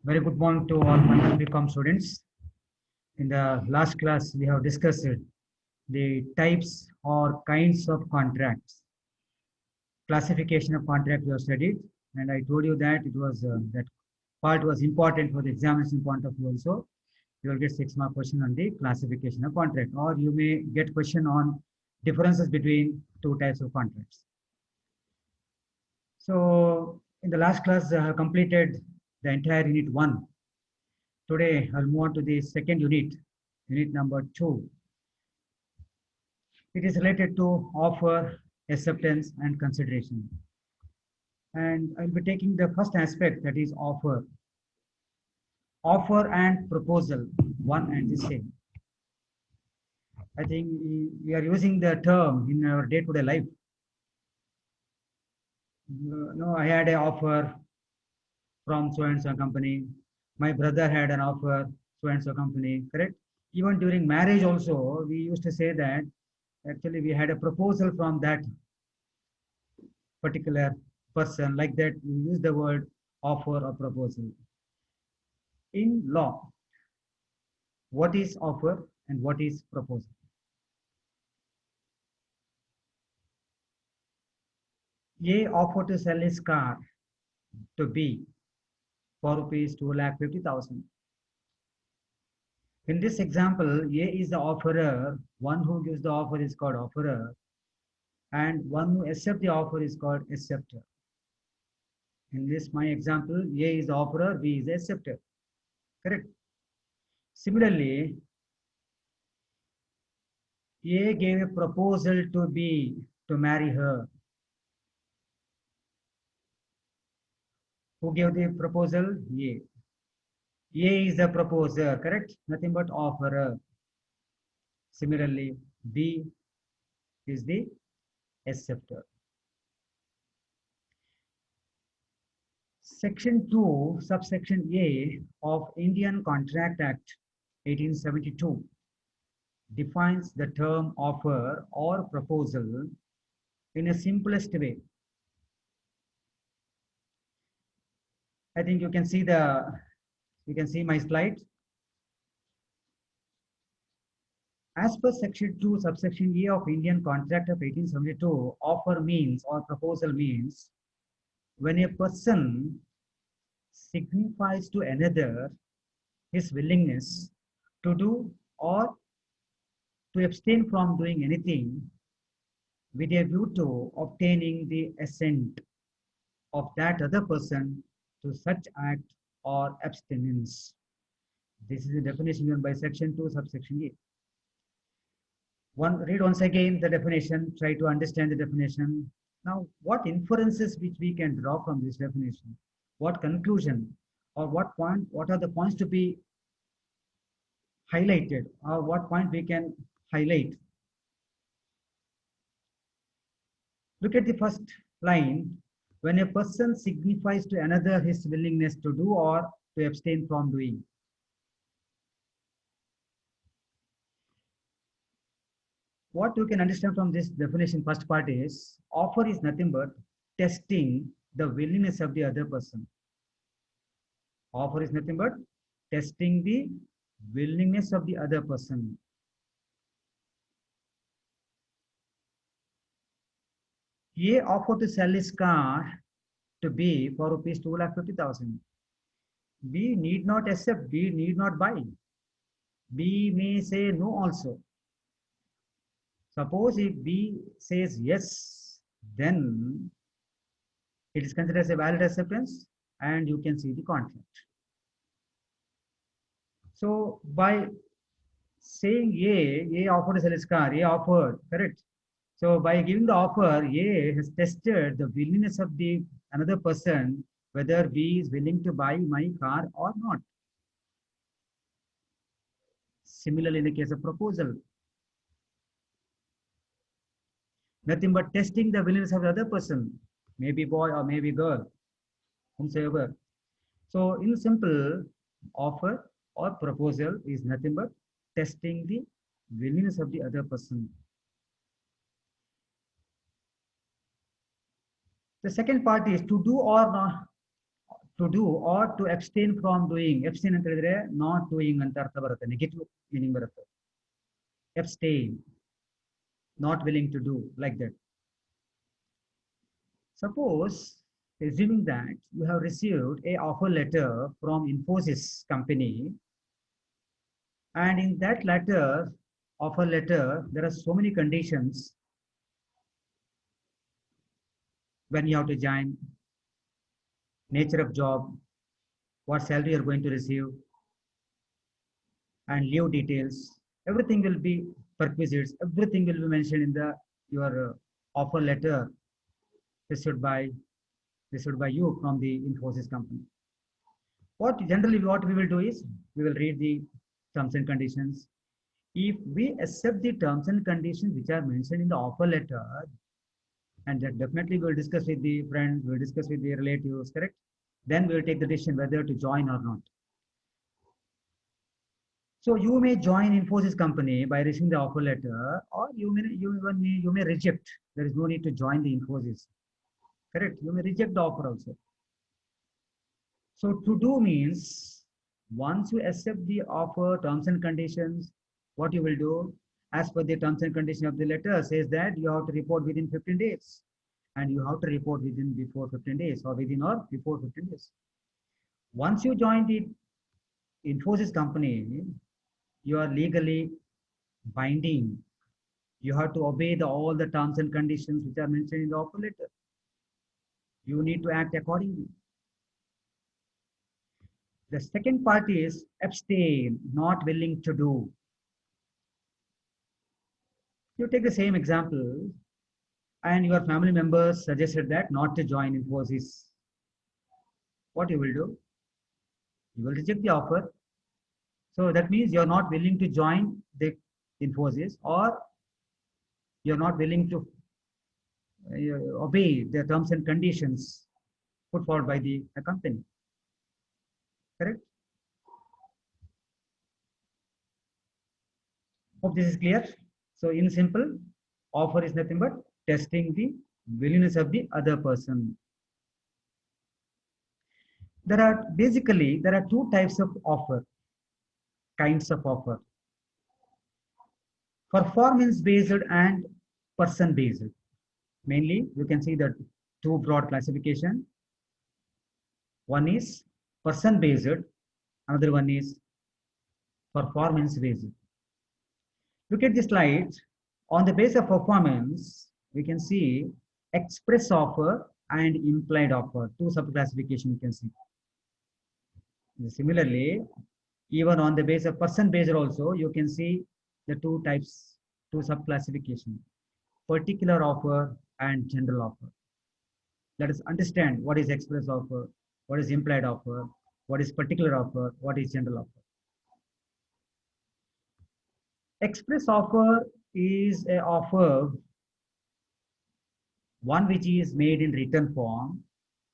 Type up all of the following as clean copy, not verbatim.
Very good morning to all my BCom students. In the last class, we have discussed the types or kinds of contracts. Classification of contract we have studied, and I told you that it was that part was important for the examination point of view also. You will get 6 mark question on the classification of contract, or you may get question on differences between two types of contracts. So in the last class, I have completed the entire unit 1. Today, I'll move on to the second unit, unit number 2. It is related to offer, acceptance, and consideration. And I'll be taking the first aspect, that is offer. Offer and proposal, one and the same. I think we are using the term in our day-to-day life. No, I had an offer from so-and-so company. My brother had an offer, so-and-so company, correct? Even during marriage also, we used to say that actually we had a proposal from that particular person. Like that, we use the word offer or proposal. In law, what is offer and what is proposal? A offered to sell his car to B for rupees 2,50,000. In this example, A is the offerer. One who gives the offer is called offerer, and one who accepts the offer is called acceptor. In this my example, A is the offerer, B is the acceptor. Correct. Similarly, A gave a proposal to B to marry her. Who gave the proposal? A. A is the proposer, correct? Nothing but offerer. Similarly, B is the acceptor. Section 2, subsection A of Indian Contract Act 1872 defines the term offer or proposal in a simplest way. I think you can see my slide. As per section 2, subsection A of Indian Contract of 1872, offer means or proposal means when a person signifies to another his willingness to do or to abstain from doing anything with a view to obtaining the assent of that other person to such act or abstinence. This is the definition given by section 2, subsection A. Read once again the definition, try to understand the definition. Now, what inferences which we can draw from this definition? What conclusion or what are the points to be highlighted, or what point we can highlight? Look at the first line. When a person signifies to another his willingness to do or to abstain from doing. What you can understand from this definition, first part is, offer is nothing but testing the willingness of the other person. Offer is nothing but testing the willingness of the other person. A offered to sell his car to B for rupees 2,50,000. B need not accept, B need not buy. B may say no also. Suppose if B says yes, then it is considered as a valid acceptance and you can see the contract. So by saying A offered to sell his car, A offered, correct? So by giving the offer, A has tested the willingness of the another person, whether B is willing to buy my car or not. Similarly, in the case of proposal, nothing but testing the willingness of the other person, maybe boy or maybe girl, whomsoever. So in simple, offer or proposal is nothing but testing the willingness of the other person. The second part is to do or not, to do or to abstain from doing. Abstain ಅಂತ ಹೇಳಿದ್ರೆ not doing ಅಂತ ಅರ್ಥ ಬರುತ್ತೆ, negative meaning ಬರುತ್ತೆ. Abstain, not willing to do, like that. Suppose, assuming that you have received a offer letter from Infosys company, and in that letter, offer letter, there are so many conditions when you have to join, nature of job, what salary you are going to receive, and leave details. Everything will be perquisites. Everything will be mentioned in the your offer letter issued by you from the Infosys company. What generally what we will do is we will read the terms and conditions. If we accept the terms and conditions which are mentioned in the offer letter, and that definitely we will discuss with the friends, we will discuss with the relatives, correct? Then we will take the decision whether to join or not. So you may join Infosys company by receiving the offer letter, or you may reject. There is no need to join the Infosys. Correct? You may reject the offer also. So to do means once you accept the offer, terms and conditions, what you will do as per the terms and conditions of the letter says that you have to report within 15 days. And you have to report within before 15 days or within or before 15 days. Once you join the Infosys company, you are legally binding. You have to obey all the terms and conditions which are mentioned in the offer letter. You need to act accordingly. The second part is abstain, not willing to do. You take the same example, and your family members suggested that not to join Infosys. What you will do? You will reject the offer. So that means you are not willing to join the Infosys, or you are not willing to obey the terms and conditions put forward by the company. Correct? Hope this is clear. So in simple, offer is nothing but testing the willingness of the other person. There are two types of offer, kinds of offer: performance based and person based. Mainly you can see the two broad classification. One is person based, another one is performance based. Look at the slide. On the basis of performance, we can see express offer and implied offer. Two sub-classification you can see. Similarly, even on the basis of person based also, you can see the two types, two sub-classification: particular offer and general offer. Let us understand what is express offer, what is implied offer, what is particular offer, what is general offer. Express offer is an offer, one which is made in written form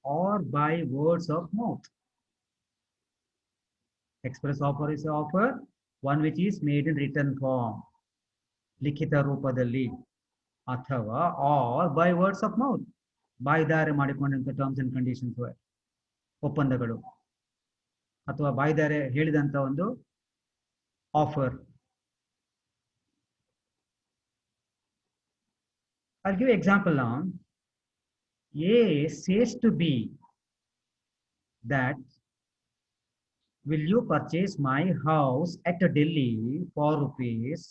or by words of mouth. Express offer is an offer, one which is made in written form, ಲಿಖಿತ ರೂಪದಲ್ಲಿ, ಅಥವಾ or by words of mouth, ಬಾಯ್ದಾರೆ ಮಾಡಿಕೊಂಡಂತ terms and conditions, ಒಪ್ಪಂದಗಳು, ಅಥವಾ ಬಾಯ್ದಾರೆ ಹೇಳಿದಂತ ಒಂದು offer. I'll give you example now. A says to B that, will you purchase my house at Delhi for rupees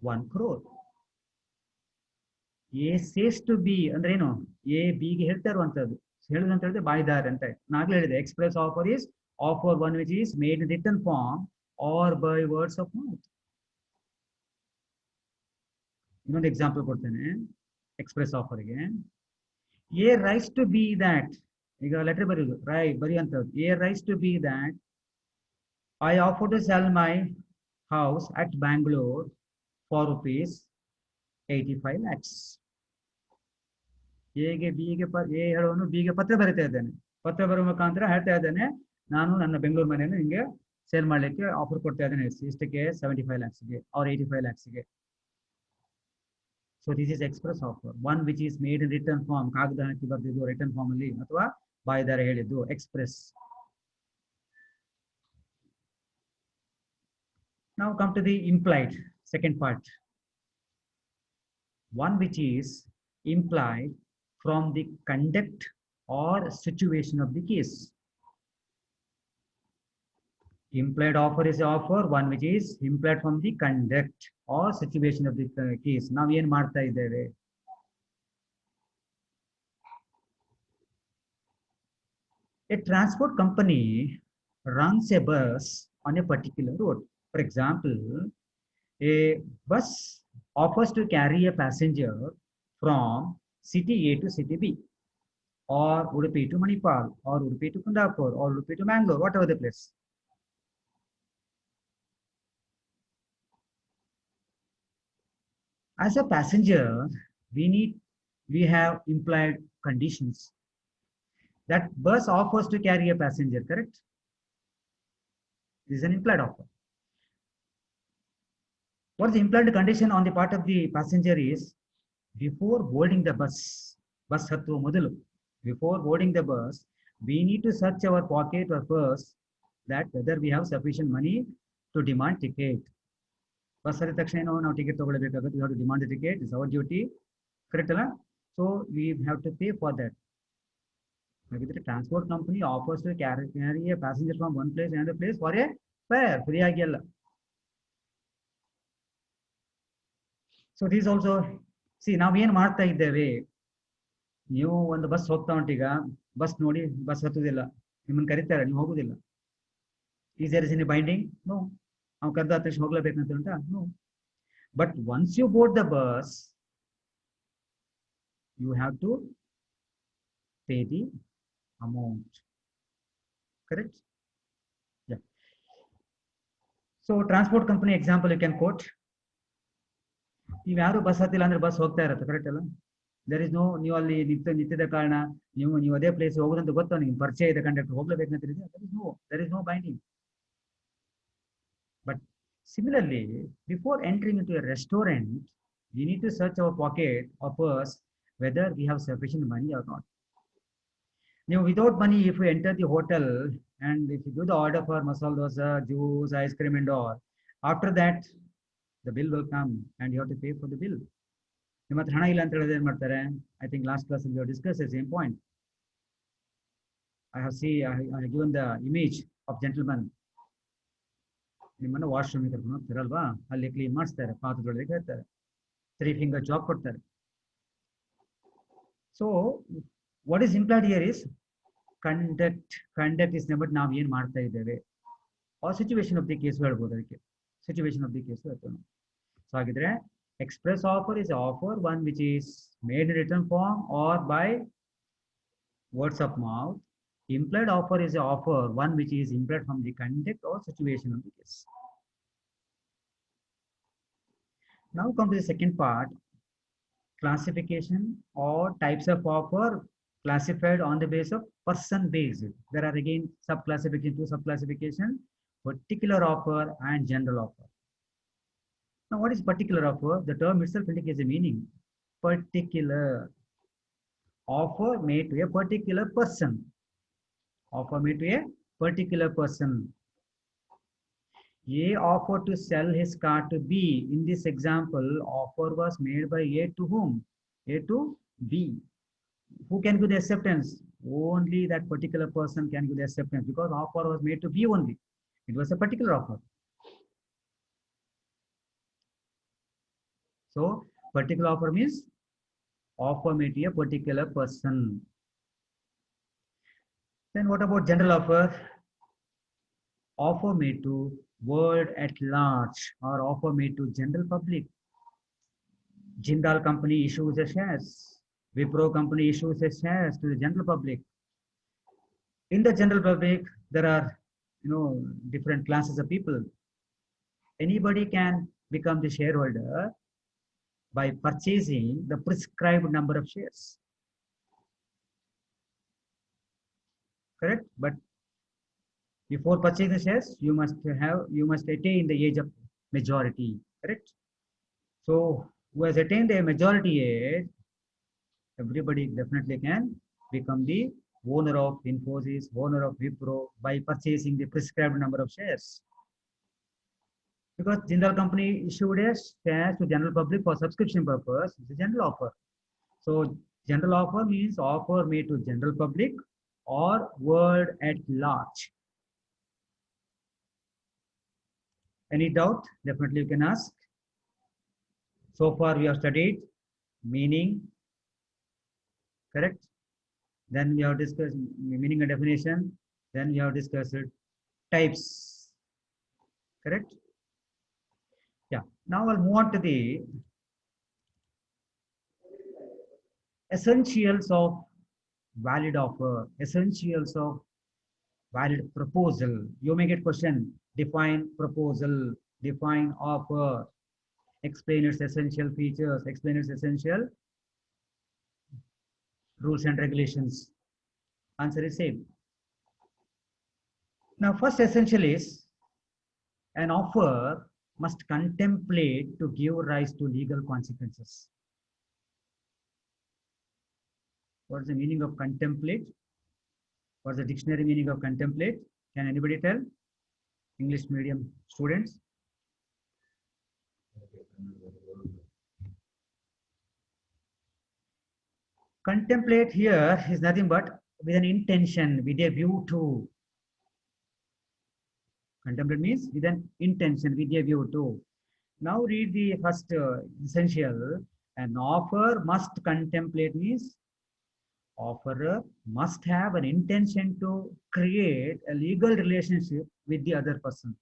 1 crore? A says to B ಅಂದ್ರೆ ಏನು? A B ಗೆ ಹೇಳ್ತಾ ಇರುವಂತದ್ದು, ಹೇಳುದಂತ ಹೇಳಿದ್ರೆ ಬಾಯ್ದಾರೆ ಅಂತ. ನಾಗಲೇ ಹೇಳಿದೆ, express offer is offer one which is made in written form or by words of mouth. ಇನ್ನೊಂದು example ಕೊಡ್ತೇನೆ ಎಕ್ಸ್ಪ್ರೆಸ್ ಆಫರ್ಗೆ. A writes to B that, ಈಗ ಲೆಟರ್ ಬರೆಯುದು, ಬರೆಯುವಂಥದ್ದು. A writes to B that I offer to sell my house at Bangalore for rupees 85 lakhs. ಎಗೆ ಬಿಗೆ A ಹೇಳೋನು ಬಿಗೆ ಪತ್ರ ಬರಿತಾ ಇದ್ದೇನೆ. ಪತ್ರ ಬರುವ ಮುಖಾಂತರ ಹೇಳ್ತಾ ಇದ್ದೇನೆ, ನಾನು ನನ್ನ ಬೆಂಗಳೂರು ಮನೆಯನ್ನು ನಿಮಗೆ ಸೇಲ್ ಮಾಡಲಿಕ್ಕೆ ಆಫರ್ ಕೊಡ್ತಾ ಇದ್ದೇನೆ. ಇಷ್ಟಕ್ಕೆ 75 lakhsಗೆ or 85 lakhsಗೆ. So this is express offer, one which is made in written form. ಕಾಗದ ಹಾಕಿ ಬರ್ದಿದ್ದು written form ಅಲ್ಲಿ, ಅಥವಾ ಬಾಯ್ದಾರ ಹೇಳಿದ್ದು express. Now come to the implied second part. One which is implied from the conduct or situation of the case. Implied offer is offer, one which is implied from the conduct or situation of the case. ನಾವು ಏನು ಮಾಡ್ತಾ ಇದ್ದೇವೆ? A transport company runs a bus on a particular road. For example, a bus offers to carry a passenger from city A to city B, or Udupi to Manipal, or Udupi to Kundapur, or Udupi to Mangalore, whatever the place. As a passenger, we have implied conditions. That bus offers to carry a passenger, correct? This is an implied offer. What is the implied condition on the part of the passenger is, before boarding the bus hattu modalu, before boarding the bus, we need to search our pocket or purse that whether we have sufficient money to demand ticket. Bus hatti takshana ನಾವು ticket ತಗೊಳ್ಳಬೇಕಾಗುತ್ತೆ. We have to demand the ticket. It's our duty, correct ಅಲ್ಲ? So we have to pay for that. The transport company offers to carry a passenger from one place to another place for a fare, free ಆಗಿ ಅಲ್ಲ. So this also, see, ನಾವು ಏನು ಮಾಡ್ತಾ ಇದ್ದೇವೆ? ನೀವು ಒಂದು bus ಹೋಗ್ತಾ ಉಂಟೀಗ, ಬಸ್ ನೋಡಿ ಬಸ್ ಹತ್ತುದಿಲ್ಲ, ನಿಮ್ಮನ್ನು ಕರೀತಾರೆ, ನೀವು ಹೋಗುದಿಲ್ಲ. Is there any binding? No. ನಾವು ಕರೆದ ತಕ್ಷಣ ಹೋಗ್ಲೇಬೇಕಂತ ಉಂಟಾ? No. But once you board the bus, you have to pay the amount. Correct? Yeah. So transport company example you can quote. ನೀವು ಯಾರು ಬಸ್ ಹತ್ತಿಲ್ಲ ಅಂದ್ರೆ ಬಸ್ ಹೋಗ್ತಾ ಇರತ್ತೆ, ಕರೆಕ್ಟ್ ಅಲ್ಲ? ದೇರ್ ಇಸ್ ನೋ, ನೀವು ಅಲ್ಲಿ ನಿಂತಿದ್ದ ಕಾರಣ ನೀವು ಅದೇ ಪ್ಲೇಸ್ ಹೋಗೋದಂತ ಗೊತ್ತಾ, ನಿಮ್ಗೆ ಪರಿಚಯ ಇದೆ, ಕಂಡಕ್ಟರ್ ಹೋಗ್ಲೇಬೇಕಂತ ಇದೆ, there is no binding. But similarly, before entering into a restaurant, we need to search our pocket or purse whether we have sufficient money or not. Now, without money, if we enter the hotel and if you do the order for masala dosa, juice, ice cream and all, after that, the bill will come and you have to pay for the bill. ನಿಮ್ಮ ಹತ್ರ ಹಣ ಇಲ್ಲ ಅಂತ ಹೇಳಿದ್ರೆ ಏನು ಮಾಡ್ತಾರೆ? I think last class we have discussed the same point. I have given the image of gentleman. ನಿಮ್ಮನ್ನು ವಾಶ್ರೂಮಿಗೆ ಕರ್ಕೊಂಡು ಹೋಗ್ತಾರಲ್ವಾ, ಅಲ್ಲಿ ಕ್ಲೀನ್ ಮಾಡಿಸ್ತಾರೆ, ಪಾತ್ರದೊಳಗೆ ಹೇಳ್ತಾರೆ, 3 finger job ಕೊಡ್ತಾರೆ. So what is implied here is conduct is never ನಾವು ಏನು ಮಾಡ್ತಾ ಇದ್ದೇವೆ, or situation of the case ಹೇಳ್ಬೋದು. ಅದಕ್ಕೆ situation of the case ಹೇಳ್ತೇವೆ. So ಹಾಗಿದ್ರೆ express offer is offer, one which is made in written form or by words of mouth. Implied offer is an offer, one which is implied from the conduct or situation of the case. Now come to the second part, classification or types of offer classified on the basis of person based. There are again subclassification, two subclassification, particular offer and general offer. Now what is particular offer? The term itself indicates a meaning. Particular offer made to a particular person. Offer made to a particular person. A offered to sell his car to B. In this example, offer was made by A to whom? A to B. Who can give the acceptance? Only that particular person can give the acceptance, because offer was made to B only. It was a particular offer. So particular offer means offer made to a particular person. Then what about general offer? Offer made to world at large, or offer made to general public. Jindal company issues a shares. Wipro company issues a shares to the general public. In the general public, there are different classes of people. Anybody can become the shareholder by purchasing the prescribed number of shares. Correct? But before purchasing the shares, you must attain the age of majority. Correct? So who has attained a majority age, everybody definitely can become the owner of Infosys, owner of Wipro by purchasing the prescribed number of shares. Because Jindal company issued a shares to general public for subscription purpose, it's a general offer. So general offer means offer made to general public or world at large. Any doubt? Definitely you can ask. So far we have studied meaning, correct? Then we have discussed meaning and definition. Then we have discussed types, correct? Yeah. Now I'll move on to the essentials of valid offer, essentials of valid proposal. You may get question, define proposal, define offer, explain its essential features, explain its essential rules and regulations. Answer is same. Now, first essential is an offer must contemplate to give rise to legal consequences. What is the meaning of contemplate? What is the dictionary meaning of contemplate? Can anybody tell? English medium students? Contemplate here is nothing but with an intention, with a view to. Contemplate means with an intention, with a view to. Now read the first essential. An offer must contemplate means offerer must have an intention to create a legal relationship with the other person.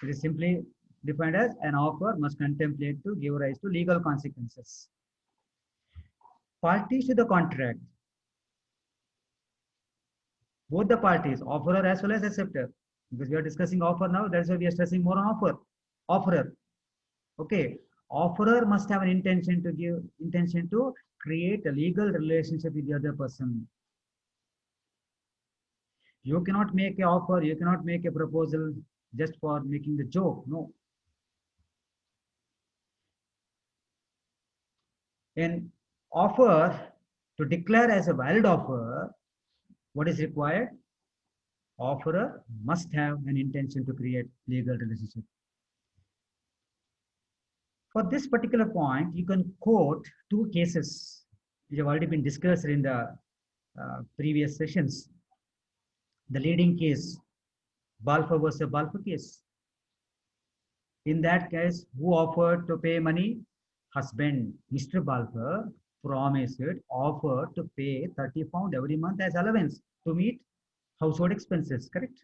It is simply defined as an offer must contemplate to give rise to legal consequences. Parties to the contract. Both the parties, offerer as well as acceptor. Because we are discussing offer now, that's why we are stressing more on offer. Offerer. Okay. Offerer must have an intention to create a legal relationship with the other person. You cannot make an offer, you cannot make a proposal just for making the joke. No. An offer to declare as a valid offer, what is required? Offerer must have an intention to create legal relationship. For this particular point, you can quote two cases which have already been discussed in the previous sessions. The leading case, Balfour versus Balfour case. In that case, who offered to pay money? Husband, Mr. Balfour, offered to pay 30 pounds every month as allowance to meet household expenses, correct?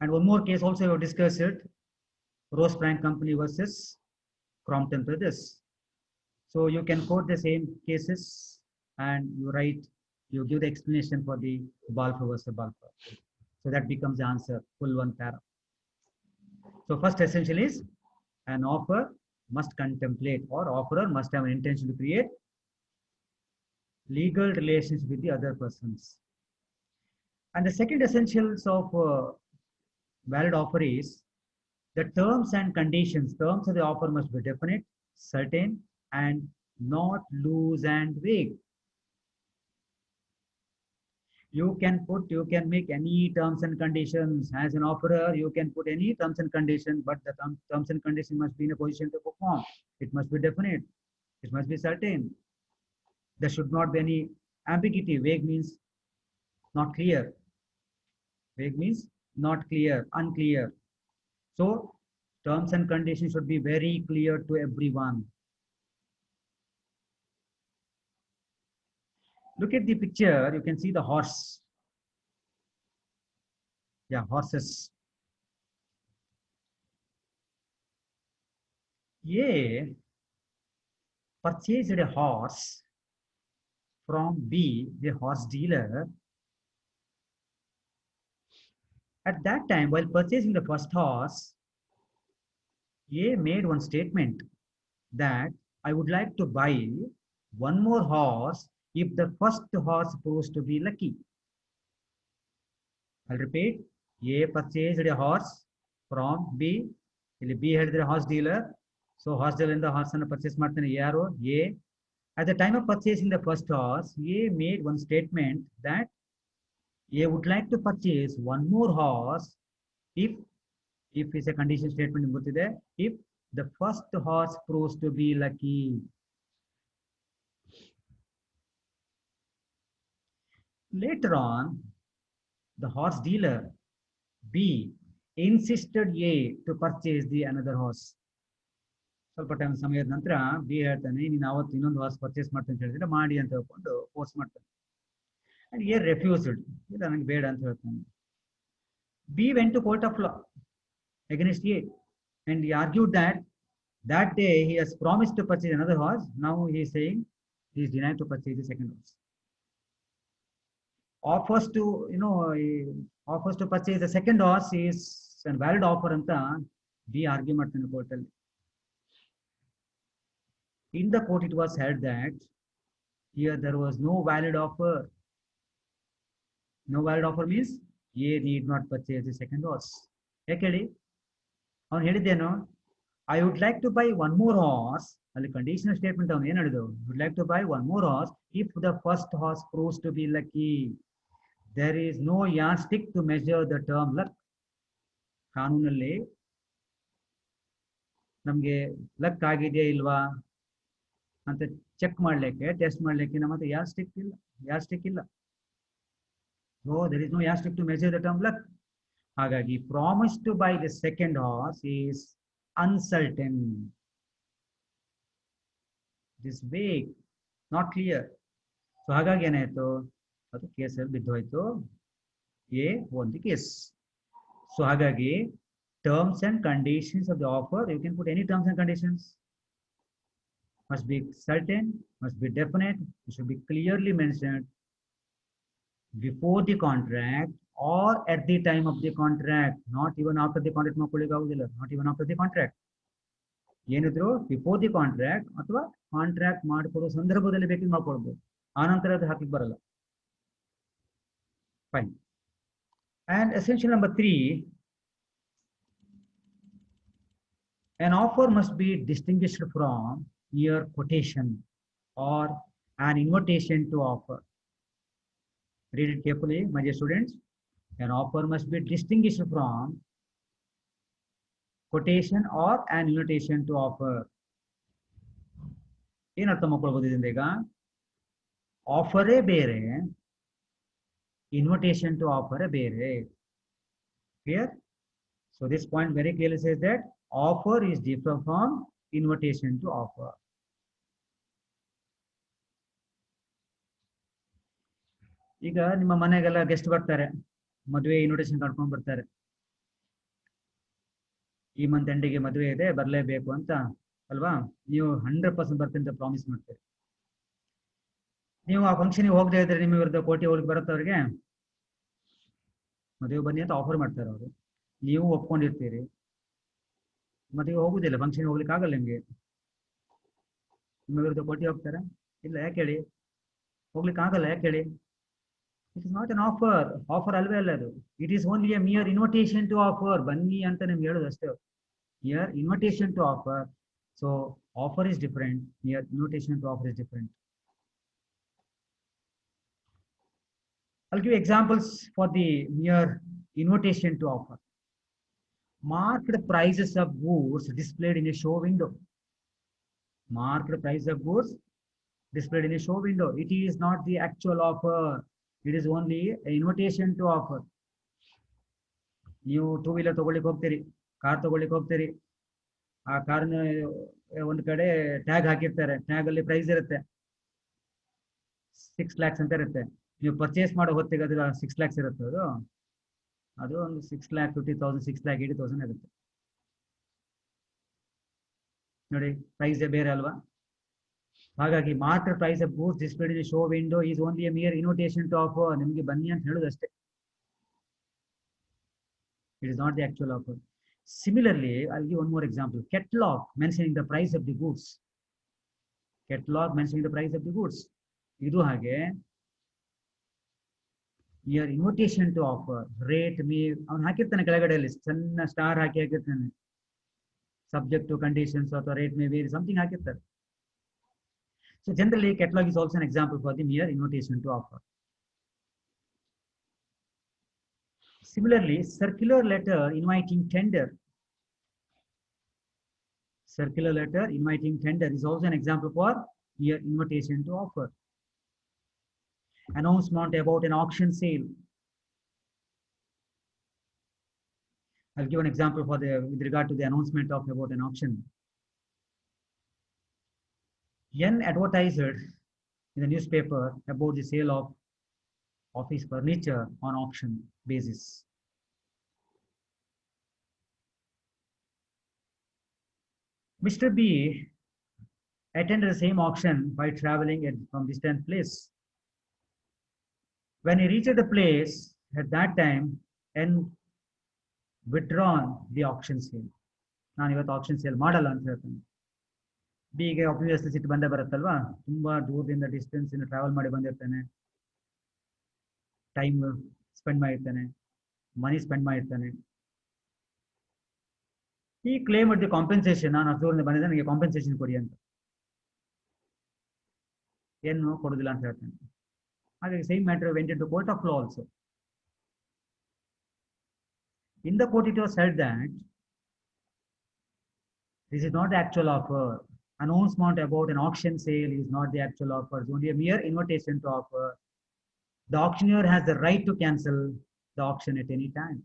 And one more case also we have discussed it, Rose Brand Company versus Crompton Brothers. So you can quote the same cases and you give the explanation for the Balfour versus Balfour. So that becomes the answer, full one para. So first essential is an offer must contemplate or offerer must have an intention to create legal relations with the other persons. And the second essentials of valid offer is the terms and conditions. Terms of the offer must be definite, certain, and not loose and vague. You can make any terms and conditions. As an offerer, you can put any terms and conditions, but the terms and conditions must be in a position to perform. It must be definite. It must be certain. There should not be any ambiguity. Vague means not clear. Vague means not clear, unclear. So terms and conditions should be very clear to everyone. Look at the picture, you can see the horse. Yeah, horses. A purchased a horse from B, the horse dealer. At that time, while purchasing the first horse, A made one statement that I would like to buy one more horse if the first horse proves to be lucky. I'll repeat. A purchased a horse from B. B had the horse dealer. So ಹಾರ್ಸ್ನಿಂದ horse ಅನ್ನು purchase ಮಾಡ್ತಾನೆ ಯಾರು A. At the time of purchasing the first horse, A made one statement that A would like to purchase one more horse if is a condition statement ಗೊತ್ತಿದೆ, if the first horse proves to be lucky. Later on, the horse dealer B insisted A to purchase the another horse. ಸ್ವಲ್ಪ time ಸಮಯದ ನಂತರ B ಹೇಳ್ತಾನೆ ನೀನು ಅವತ್ತು ಇನ್ನೊಂದು horse purchase ಮಾಡ್ತೀನಿ ಅಂತ ಹೇಳಿದ್ರೆ ಮಾಡಿ ಅಂತ ಹೇಳ್ಕೊಂಡು ಫೋರ್ಸ್ ಮಾಡ್ತಾನೆ. ಅಂಡ್ ಎ ರೆಫ್ಯೂಸ್ಡ್, ಇಲ್ಲ ನನಗೆ ಬೇಡ ಅಂತ ಹೇಳ್ತಾನೆ. B went to court of law against A and he argued that day he has promised to purchase another horse. Now he is saying he is denied to purchase the second horse. Offers to purchase the second horse is a valid offer ಅಂತ B argue ಮಾಡ್ತಾನೆ ಕೋರ್ಟಲ್ಲಿ. In the court, it was held that here there was no valid offer. No valid offer means A need not purchase the second horse. ಯಾಕೇಳಿ ಅವನು ಹೇಳಿದ್ದೇನು, I would like to buy one more horse. ಅಲ್ಲಿ conditional statement ಅವನು ಏನು ಹೇಳಿದ್ರು, would like to buy one more horse if the first horse proves to be lucky. There is no yardstick to measure the term luck. ಕಾನೂನಲ್ಲಿ ನಮಗೆ luck ಆಗಿದೆಯಾ ಇಲ್ವಾ ಅಂತ check ಮಾಡ್ಲಿಕ್ಕೆ, ಟೆಸ್ಟ್ ಮಾಡ್ಲಿಕ್ಕೆ ನಮ್ಮ ಹತ್ರ ಯಾರ್ಸ್ಟಿಕ್ ಇಲ್ಲ. So there is no yardstick to measure the term luck. ಹಾಗಾಗಿ promise to buy the second horse is uncertain, this vague, not clear. So ಹಾಗಾಗಿ ಏನಾಯ್ತು, ಅದು ಕೇಸಲ್ಲಿ ಬಿದ್ದೋಯ್ತು, A won the case. So ಹಾಗಾಗಿ terms and conditions of the offer, you can put any terms and conditions. Must be certain, must be definite, it should be clearly mentioned before the contract or at the time of the contract, not even after the contract. Not even after the contract. ಏನಿದ್ರು before the contract ಅಥವಾ contract ಮಾಡಿಕೊಡೋ ಸಂದರ್ಭದಲ್ಲಿ ಬೇಕಿದ್ರೆ ಮಾಡ್ಕೊಳ್ಬಹುದು, ಆನಂತರ ಅದು ಹಾಕಲಿಕ್ಕೆ ಬರಲ್ಲ. Fine. And essential number 3, an offer must be distinguished from mere quotation or an invitation to offer. Read it carefully, my dear students. An offer must be distinguished from quotation or an invitation to offer. ಏನು ಅರ್ಥ ಮಾಡ್ಕೊಳ್ಬೋದು ಇದರಿಂದ ಈಗ, ಆಫರೇ ಬೇರೆ, invitation to ಆಫರೇ ಬೇರೆ. Clear? So this point very clearly says that offer is different from invitation to offer. ಈಗ ನಿಮ್ಮ ಮನೆಗೆಲ್ಲ ಗೆಸ್ಟ್ ಬರ್ತಾರೆ, ಮದುವೆ ಇನ್ವಿಟೇಷನ್ ಕಟ್ಕೊಂಡು ಬರ್ತಾರೆ. ಈ ಮಂತ್ ಎಂಡಿಗೆ ಮದುವೆ ಇದೆ, ಬರಲೇಬೇಕು ಅಂತ ಅಲ್ವಾ, ನೀವು 100% ಬರ್ತೀನಿ ಅಂತ ಪ್ರಾಮಿಸ್ ಮಾಡ್ತೀರಿ. ನೀವು ಆ ಫಂಕ್ಷನ್ಗೆ ಹೋಗದೆ ಇದ್ರೆ ನಿಮ್ಮ ವಿರುದ್ಧ ಕೋರ್ಟಿಗೆ ಹೋಗ್ಲಿಕ್ಕೆ ಬರುತ್ತೆ, ಅವ್ರಿಗೆ ಮದುವೆ ಬನ್ನಿ ಅಂತ ಆಫರ್ ಮಾಡ್ತಾರೆ ಅವರು, ನೀವು ಒಪ್ಕೊಂಡಿರ್ತೀರಿ, ಮದುವೆ ಹೋಗುದಿಲ್ಲ, ಫಂಕ್ಷನ್ ಹೋಗ್ಲಿಕ್ಕೆ ಆಗಲ್ಲ ನಿಮ್ಗೆ, ನಿಮ್ಮ ವಿರುದ್ಧ ಕೋರ್ಟಿಗೆ ಹೋಗ್ತಾರೆ, ಇಲ್ಲ ಯಾಕೆ ಹೇಳಿ, ಹೋಗ್ಲಿಕ್ಕೆ ಆಗಲ್ಲ ಯಾಕೆ ಹೇಳಿ, it is not an offer, offer ಅಲ್ವೇ ಅಲ್ಲ ಅದು, it is only a mere invitation to offer, ಬನ್ನಿ ಅಂತ ನಿಮ್ಗೆ ಹೇಳೋದು ಅಷ್ಟೇ, mere invitation to offer. So offer is different, mere invitation to offer is different. I'll give examples for the mere invitation to offer. Marked prices of goods displayed in a show window. Marked price of goods displayed in a show window. It is not the actual offer. It is only an invitation to offer. ನೀವು 2 wheeler ತಗೊಳ್ಳಿಕ್ಕೆ ಹೋಗ್ತೀರಿ, car ತಗೊಳ್ಳಿಕ್ಕೆ ಹೋಗ್ತೀರಿ, ಆ ಕಾರ್ನ ಒಂದು ಕಡೆ tag ಹಾಕಿರ್ತಾರೆ, ಟ್ಯಾಗ್ ಅಲ್ಲಿ ಪ್ರೈಸ್ ಇರುತ್ತೆ, 6 lakhs ಅಂತ ಇರುತ್ತೆ. ನೀವು ಪರ್ಚೇಸ್ ಮಾಡೋ ಹೊತ್ತಿಗೆ ಅದು 6 lakhs ಇರುತ್ತೆ, ಅದು ಒಂದು 6,50,000 6,80,000 ಇರುತ್ತೆ. ನೋಡಿ, ಪ್ರೈಸ್ ಬೇರೆ ಅಲ್ವಾ. ಹಾಗಾಗಿ market price of goods displayed in show window is only a mere invitation to offer, ನಿಮಗೆ ಬನ್ನಿ ಅಂತ ಹೇಳೋದು ಅಷ್ಟೇ. It is not the actual offer. Similarly, I'll give one more example. Catalog mentioning the price of the goods. Catalog mentioning the price of the goods. ಇದು ಹಾಗೆ your invitation to offer, rate me, ಅವನು ಹಾಕಿರ್ತಾನೆ ಕೆಳಗಡೆಯಲ್ಲಿ ಸಣ್ಣ star ಹಾಕಿರ್ತಾನೆ, subject to conditions or the rate may vary, something ಹಾಕಿರ್ತಾರೆ. So generally catalog is also an example for the mere invitation to offer. Similarly, circular letter inviting tender. Circular letter inviting tender is also an example for mere invitation to offer. Announcement about an auction sale. I'll give an example for with regard to the announcement of about an auction. N advertiser in the newspaper about the sale of office furniture on auction basis. Mr. B attended the same auction by traveling from distant place. When he reached the place, at that time, N withdrawn the auction sale. ನಾನು ಇವತ್ತು action sale ಮಾಡಲ್ಲ ಅಂತ ಹೇಳ್ತಾನೆ. ಬಿಗೆ obviously ಸಿಟ್ಟು ಬಂದೇ ಬರುತ್ತಲ್ವಾ, ತುಂಬಾ ದೂರದಿಂದ ಡಿಸ್ಟೆನ್ಸ್ ಇಂದ ಟ್ರಾವೆಲ್ ಮಾಡಿ ಬಂದಿರ್ತಾನೆ, ಟೈಮ್ ಸ್ಪೆಂಡ್ ಮಾಡಿರ್ತಾನೆ, ಮನಿ ಸ್ಪೆಂಡ್ ಮಾಡಿರ್ತಾನೆ. ಈ ಕ್ಲೇಮ್ ದಿ ಕಾಂಪೆನ್ಸೇಷನ್, ನಾನು ಅಷ್ಟು ದೂರದಿಂದ ಬಂದಿದ್ದೆ, ನನಗೆ ಕಾಂಪೆನ್ಸೇಷನ್ ಕೊಡಿ ಅಂತ. ಏನು ಕೊಡುದಿಲ್ಲ ಅಂತ ಹೇಳ್ತಾನೆ. ಹಾಗಾಗಿ same matter went into court of law also. In the court, it was said that this is not the actual offer. Announcement about an auction sale is not the actual offer. It's only a mere invitation to offer. The auctioneer has the right to cancel the auction at any time.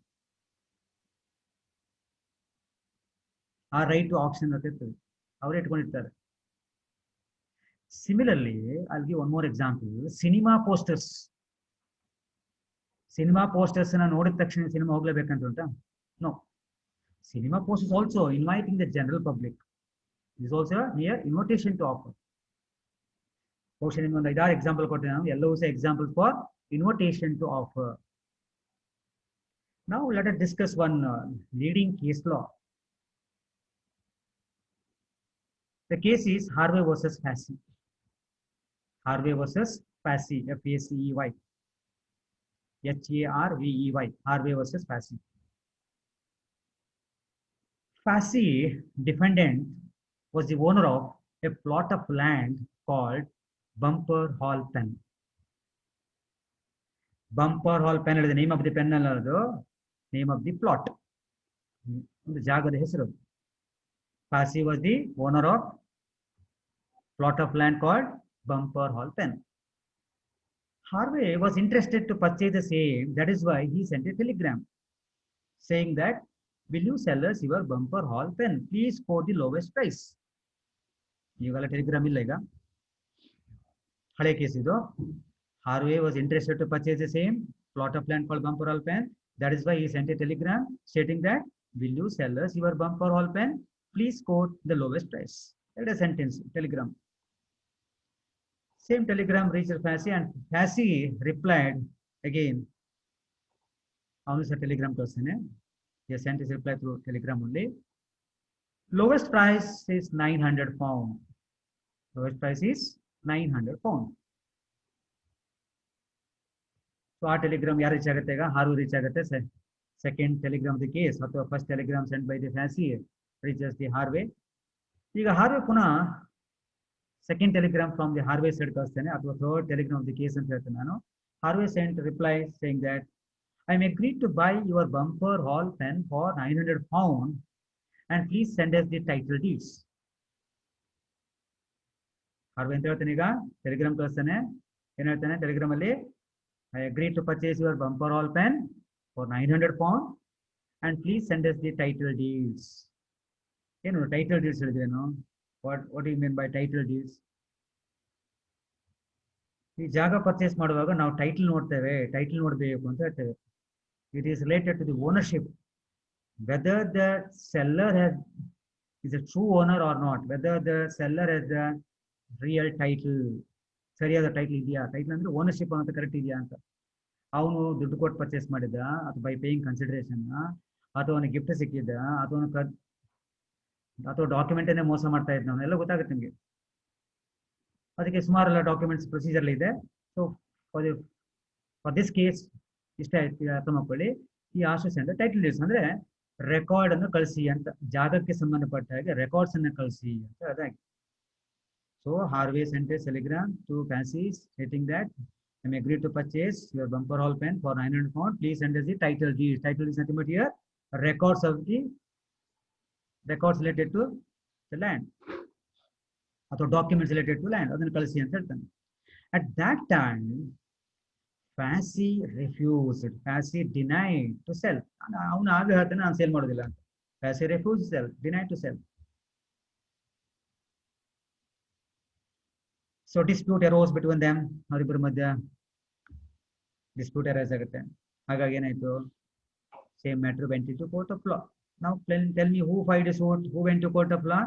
Our right to auction avare itkondirtare. Similarly, I'll give one more example. Cinema posters. Cinema posters ನೋಡಿದ ತಕ್ಷಣ cinema ಹೋಗ್ಲೇಬೇಕಂತ ಉಂಟಾ? No. Cinema posters also inviting the general public is also mere invitation to offer. ಬಹುಶಃ ನಿಮ್ಗೆ ಒಂದು 5-6 example ಕೊಟ್ಟೆ ನಾನು, ಎಲ್ಲವೂ ಸಹ example for invitation to offer. Now let us discuss one leading case law. The case is Harvey versus Passy. Harvey versus Passy, F-A-C-E-Y. Harvey, Harvey versus Passy. Passy, defendant, was the owner of a plot of land called Bumper Hall Pen. Bumper Hall Pen is the name of the pen, the name of the plot. The jagada hesaru. Passy was the owner of plot of land called Bumper Hall Pen. Harvey was interested to purchase the same. That is why he sent a telegram saying that, will you sell us your Bumper Hall Pen? Please quote the lowest price. ಈಗಲ್ಲ Telegram ಇಲ್ಲ ಈಗ, ಹಳೆ case ಇದು. Harvey was interested to purchase the same plot of land called Bumper Hall Pen. That is why he sent a telegram stating that, will you sell us your Bumper Hall Pen? Please quote the lowest price. That is a sentence, telegram. Same telegram reached Passy, and Passy replied again. Also telegram person, he sent his reply through telegram only. Lowest price is 900 pound. Lowest price is 900 pound. So our telegram yaar reach agutte ಈಗ? Harvey reach agutte. Second telegram of the case, ಅಥವಾ first telegram sent by the Passy reaches the Harvey. ಈಗ Harvey ಪುನಃ second telegram from the Harvey side ಕಳಿಸ್ತೇನೆ, ಅಥವಾ third telegram of the case ಅಂತ ಹೇಳ್ತೇನೆ ನಾನು. Harvey sent a reply saying that, I am agreed to buy your Bumper Hall Pen for 900 pound and please send us the title deeds. Harvey ಅಂತ ಹೇಳ್ತೇನೆ ಈಗ, Telegram ಕಳಿಸ್ತೇನೆ. ಏನ್ ಹೇಳ್ತಾನೆ Telegram ಅಲ್ಲಿ, I agreed to purchase your Bumper Hall Pen for 900 pound and please send us the title deeds. ಏನು title deeds ಹೇಳಿದ್ರೇನು? What do you mean by title deeds? ಈ ಜಾಗ ಪರ್ಚೇಸ್ ಮಾಡುವಾಗ ನಾವು ಟೈಟಲ್ ನೋಡ್ತೇವೆ, ಟೈಟಲ್ ನೋಡಬೇಕು ಅಂತ ಹೇಳ್ತೇವೆ. It is related to the ownership, whether the seller is a true owner or not, whether the seller has the real title. ಸರಿಯಾದ title ಇದೆಯಾ, ಟೈಟಲ್ ಅಂದ್ರೆ ಓನರ್ಶಿಪ್ ಅನ್ನೋದು ಕರೆಕ್ಟ್ ಇದೆಯಾ ಅಂತ. ಅವನು ದುಡ್ಡು ಕೊಟ್ಟು ಪರ್ಚೇಸ್ ಮಾಡಿದ, ಅಥವಾ ಬೈ ಪೇಯಿಂಗ್ ಕನ್ಸಿಡರೇಷನ್, ಅಥವಾ ಅವನಿಗೆ ಗಿಫ್ಟ್ ಸಿಕ್ಕಿದ್ದ, ಅಥವಾ ಡಾಕ್ಯುಮೆಂಟನ್ನೇ ಮೋಸ ಮಾಡ್ತಾ ಇದ್ದ, ಎಲ್ಲ ಗೊತ್ತಾಗುತ್ತೆ ನಿಮಗೆ. ಅದಕ್ಕೆ ಸುಮಾರೆಲ್ಲ ಡಾಕ್ಯುಮೆಂಟ್ಸ್ ಪ್ರೊಸೀಜರ್ ಇದೆ. ಸೊ ಫಾರ್ ದಿಸ್ ಕೇಸ್ ಇಷ್ಟ ಅರ್ಥ ಮಾಡ್ಕೊಳ್ಳಿ. ಈ ಆಶು ಸೆಂಡ್ ಟೈಟಲ್ ಡೀಡ್ಸ್ ಅಂದ್ರೆ ರೆಕಾರ್ಡ್ ಅನ್ನು ಕಳಿಸಿ ಅಂತ, ಜಾಗಕ್ಕೆ ಸಂಬಂಧಪಟ್ಟ ಹಾಗೆ ರೆಕಾರ್ಡ್ಸ್ ಅನ್ನು ಕಳಿಸಿ ಅಂತ ಅದಾಗಿ. So Harvey sent a telegram to Fancy stating that I'm agreed to purchase your bumper hall pen for 900 pounds. Please send us the title deed. Title is nothing but here records of the records related to the land, ಅಥವಾ documents related to land. ಅದನ್ನು ಕಳಿಸಿ ಅಂತ ಹೇಳ್ತಾನೆ. At that time, Fancy refused. Fancy denied to sell. ಅವನು ಆಗ ಹೇಳ್ತಾನೆ ನಾನು sale ಮಾಡೋದಿಲ್ಲ ಅಂತ. Fancy refused to sell, denied to sell. So dispute arose between them. ಅವರಿಬ್ಬರ ಮಧ್ಯ dispute arise ಆಗುತ್ತೆ. ಹಾಗಾಗಿ ಏನಾಯ್ತು, same matter went into court of law. Now tell me who filed a suit, who went to court of law?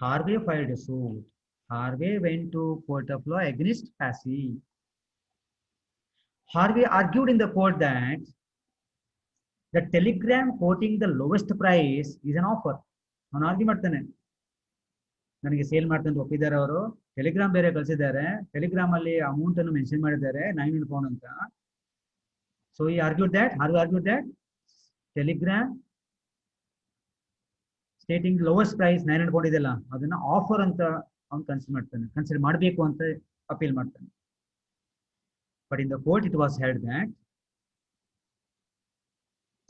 Harvey filed a suit. Harvey went to court of law against Fancy. Harvey argued in the court that the telegram quoting the lowest price is an offer. ಅವನು argue ಮಾಡ್ತಾನೆ, ನನಗೆ sale ಮಾಡ್ತಂತ ಒಪ್ಪಿದ್ದಾರೆ ಅವರು, Telegram ಬೇರೆ ಕಳಿಸಿದ್ದಾರೆ, Telegram ಅಲ್ಲಿ amount ಅನ್ನು mention ಮಾಡಿದ್ದಾರೆ 900 pounds ಅಂತ. ಸೊ ಈ argued that, Harvey argued that telegram stating lowest price 900 pounds ಇದೆಲ್ಲ ಅದನ್ನ ಆಫರ್ ಅಂತ ಅವ್ನು ಕನ್ಸಿಡರ್ ಮಾಡಬೇಕು ಅಂತ ಅಪೀಲ್ ಮಾಡ್ತಾನೆ. But in the court it was held that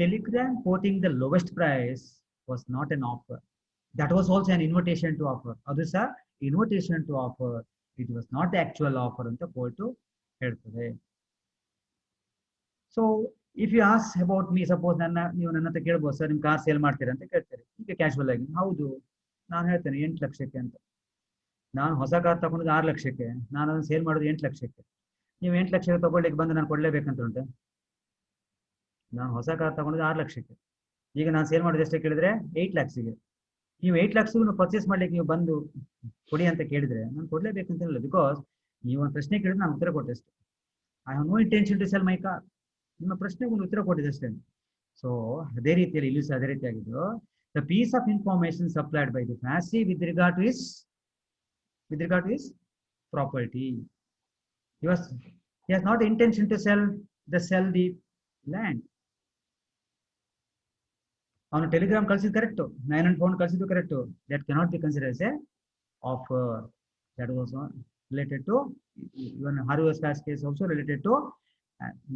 telegram quoting the lowest price was not an offer. That was also an invitation to offer. ಅದು ಸಹ invitation to offer. It was not the actual offer ಅಂತ court ಹೇಳ್ತದೆ. So if you ask about me, suppose ನೀವು ನನ್ನ ಹತ್ರ ಕೇಳ್ಬೋದು, sir ನಿಮ್ car sale ಮಾಡ್ತೀರಾ ಅಂತ ಕೇಳ್ತಾರೆ. ಈಗ ಕ್ಯಾಶುವಲ್ ಆಗಿ ಹೌದು ನಾನು ಹೇಳ್ತೇನೆ 8 ಲಕ್ಷಕ್ಕೆ ಅಂತ. ನಾನು ಹೊಸ ಕಾರ್ ತಗೊಂಡು 6 ಲಕ್ಷಕ್ಕೆ, ನಾನು ಅದನ್ನು ಸೇಲ್ ಮಾಡೋದು 8 ಲಕ್ಷಕ್ಕೆ. ನೀವು 8 ಲಕ್ಷಕ್ಕೆ ತಗೊಳ್ಳಿಕ್ಕೆ ಬಂದು ನಾನು ಕೊಡ್ಲೇಬೇಕಂತ ಉಂಟು. ನಾನು ಹೊಸ ಕಾರ್ ತಗೊಂಡು 6 ಲಕ್ಷಕ್ಕೆ, ಈಗ ನಾನು ಸೇಲ್ ಮಾಡೋದು ಎಷ್ಟೇ ಕೇಳಿದ್ರೆ 8 lakhsಗೆ. ನೀವು 8 lakhsಗೂ ಪರ್ಚೇಸ್ ಮಾಡ್ಲಿಕ್ಕೆ ನೀವು ಬಂದು ಕೊಡಿ ಅಂತ ಕೇಳಿದ್ರೆ ನಾನು ಕೊಡ್ಲೇಬೇಕಂತ ಇಲ್ಲ. ಬಿಕಾಸ್ ನೀವು ಒಂದು ಪ್ರಶ್ನೆ ಕೇಳಿದ್ರೆ ನಾನು ಉತ್ತರ ಕೊಟ್ಟೆ ಅಷ್ಟೇ. I have no intention to sell my car. ನಿಮ್ಮ ಪ್ರಶ್ನೆಗೆ ಒಂದು ಉತ್ತರ ಕೊಟ್ಟಿದೆ ಅಷ್ಟೇ. ಸೊ ಅದೇ ರೀತಿಯಲ್ಲಿ ಇಲ್ಲೂ ಸಹ ಅದೇ ರೀತಿಯಾಗಿದ್ದು, the piece of information supplied by the Fancy with regard to his property. He has not the intention to sell the land. ಅವನು ಟೆಲಿಗ್ರಾಮ್ ಕಳಿಸಿದ್ ಕರೆಕ್ಟ್, 900 pounds ಕಳಿಸಿದ್ದು correct. That cannot be considered as a offer. That was related to even Harvey case also related to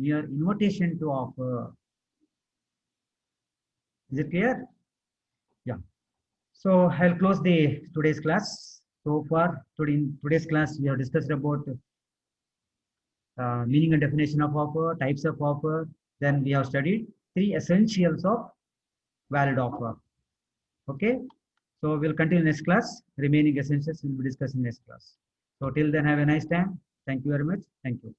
mere invitation to offer. Is it clear? Yeah. So I'll close the today's class. So far in today's class we have discussed about meaning and definition of offer, types of offer. Then we have studied 3 essentials of valid offer. Okay, so we'll continue next class. Remaining essentials we'll be discussing next class. So till then, have a nice time. Thank you very much. Thank you.